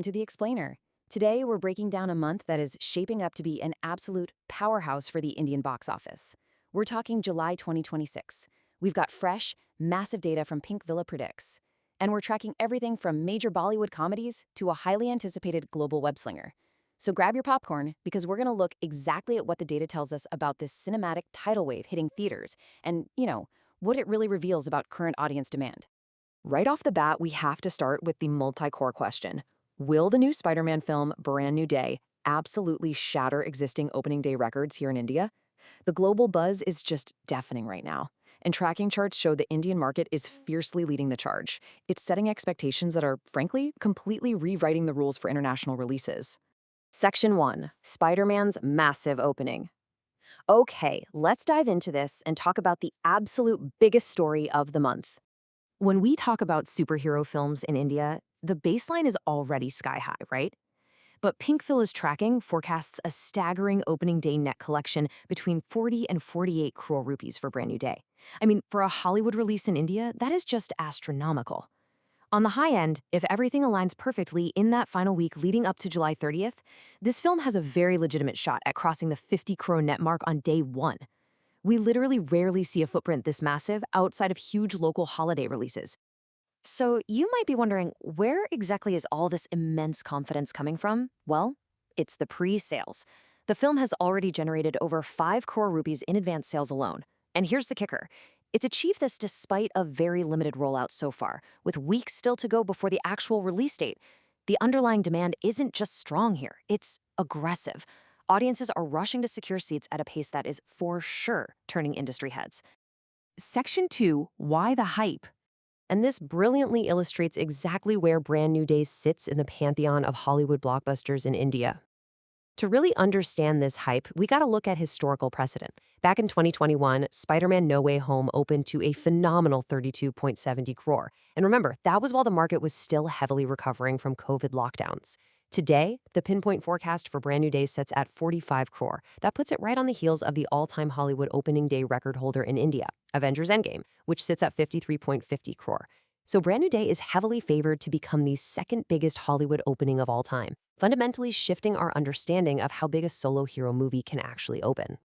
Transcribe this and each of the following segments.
To the explainer. Today, we're breaking down a month that is shaping up to be an absolute powerhouse for the Indian box office. We're talking July 2026. We've got fresh, massive data from Pink Villa Predicts. And we're tracking everything from major Bollywood comedies to a highly anticipated global web slinger. So grab your popcorn, because we're going to look exactly at what the data tells us about this cinematic tidal wave hitting theaters and, what it really reveals about current audience demand. Right off the bat, we have to start with the multi-core question. Will the new Spider-Man film, Brand New Day, absolutely shatter existing opening day records here in India? The global buzz is just deafening right now, and tracking charts show the Indian market is fiercely leading the charge. It's setting expectations that are, frankly, completely rewriting the rules for international releases. Section 1. Spider-Man's massive opening. Okay, let's dive into this and talk about the absolute biggest story of the month. When we talk about superhero films in India, the baseline is already sky high, right? But Pinkvilla's tracking forecasts a staggering opening day net collection between 40 and 48 crore rupees for Brand New Day. I mean, for a Hollywood release in India, that is just astronomical. On the high end, if everything aligns perfectly in that final week leading up to July 30th, this film has a very legitimate shot at crossing the 50 crore net mark on day one. We literally rarely see a footprint this massive outside of huge local holiday releases. So you might be wondering, where exactly is all this immense confidence coming from? Well, it's the pre-sales. The film has already generated over 5 crore rupees in advance sales alone. And here's the kicker. It's achieved this despite a very limited rollout so far, with weeks still to go before the actual release date. The underlying demand isn't just strong here, it's aggressive. Audiences are rushing to secure seats at a pace that is for sure turning industry heads. Section 2, Why the Hype? And this brilliantly illustrates exactly where Brand New Day sits in the pantheon of Hollywood blockbusters in India. To really understand this hype, we gotta look at historical precedent. Back in 2021, Spider-Man No Way Home opened to a phenomenal 32.70 crore. And remember, that was while the market was still heavily recovering from COVID lockdowns. Today, the pinpoint forecast for Brand New Day sits at 45 crore. That puts it right on the heels of the all-time Hollywood opening day record holder in India, Avengers Endgame, which sits at 53.50 crore. So Brand New Day is heavily favored to become the second biggest Hollywood opening of all time, fundamentally shifting our understanding of how big a solo hero movie can actually open.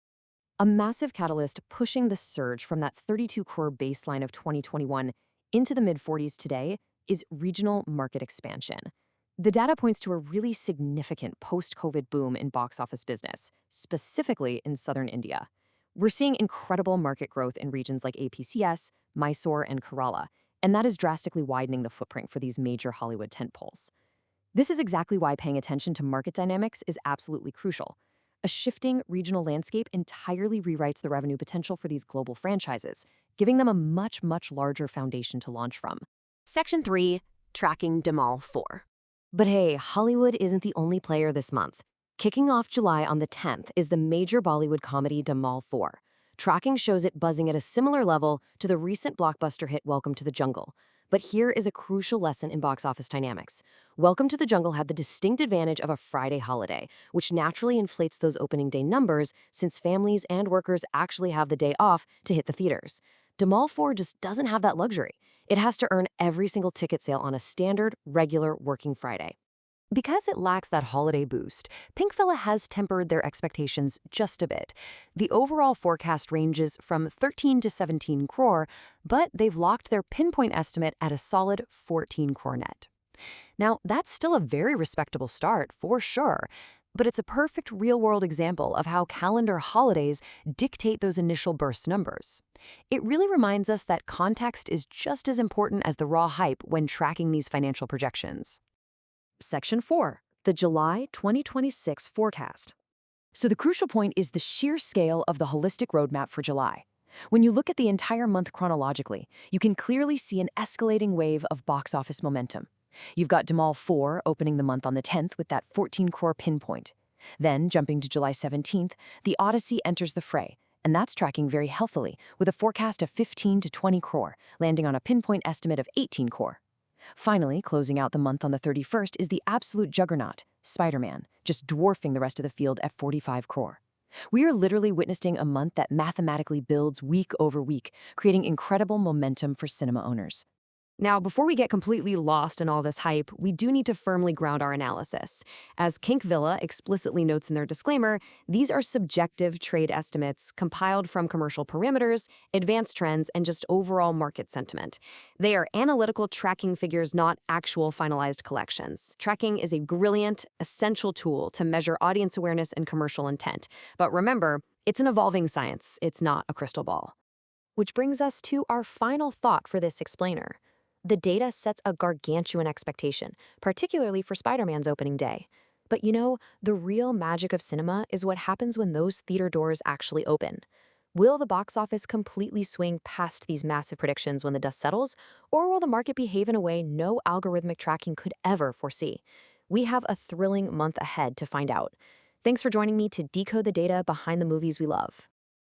A massive catalyst pushing the surge from that 32 crore baseline of 2021 into the mid-40s today is regional market expansion. The data points to a really significant post-COVID boom in box office business, specifically in southern India. We're seeing incredible market growth in regions like APCS, Mysore, and Kerala, and that is drastically widening the footprint for these major Hollywood tentpoles. This is exactly why paying attention to market dynamics is absolutely crucial. A shifting regional landscape entirely rewrites the revenue potential for these global franchises, giving them a much, much larger foundation to launch from. Section 3, Tracking Dhamal 4. But hey, Hollywood isn't the only player this month. Kicking off July on the 10th is the major Bollywood comedy Dhamal 4. Tracking shows it buzzing at a similar level to the recent blockbuster hit Welcome to the Jungle. But here is a crucial lesson in box office dynamics. Welcome to the Jungle had the distinct advantage of a Friday holiday, which naturally inflates those opening day numbers since families and workers actually have the day off to hit the theaters. Dhamal 4 just doesn't have that luxury. It has to earn every single ticket sale on a standard, regular working Friday. Because it lacks that holiday boost, Pinkvilla has tempered their expectations just a bit. The overall forecast ranges from 13 to 17 crore, but they've locked their pinpoint estimate at a solid 14 crore net. Now, that's still a very respectable start, for sure, but it's a perfect real-world example of how calendar holidays dictate those initial burst numbers. It really reminds us that context is just as important as the raw hype when tracking these financial projections. Section 4, the July 2026 forecast. So the crucial point is the sheer scale of the holistic roadmap for July. When you look at the entire month chronologically, you can clearly see an escalating wave of box office momentum. You've got Dhamal 4 opening the month on the 10th with that 14 crore pinpoint. Then, jumping to July 17th, The Odyssey enters the fray, and that's tracking very healthily with a forecast of 15 to 20 crore, landing on a pinpoint estimate of 18 crore. Finally, closing out the month on the 31st is the absolute juggernaut, Spider-Man, just dwarfing the rest of the field at 45 crore. We are literally witnessing a month that mathematically builds week over week, creating incredible momentum for cinema owners. Now, before we get completely lost in all this hype, we do need to firmly ground our analysis. As Kink Villa explicitly notes in their disclaimer, these are subjective trade estimates compiled from commercial parameters, advanced trends, and just overall market sentiment. They are analytical tracking figures, not actual finalized collections. Tracking is a brilliant, essential tool to measure audience awareness and commercial intent. But remember, it's an evolving science, it's not a crystal ball. Which brings us to our final thought for this explainer. The data sets a gargantuan expectation, particularly for Spider-Man's opening day. But the real magic of cinema is what happens when those theater doors actually open. Will the box office completely swing past these massive predictions when the dust settles, or will the market behave in a way no algorithmic tracking could ever foresee? We have a thrilling month ahead to find out. Thanks for joining me to decode the data behind the movies we love.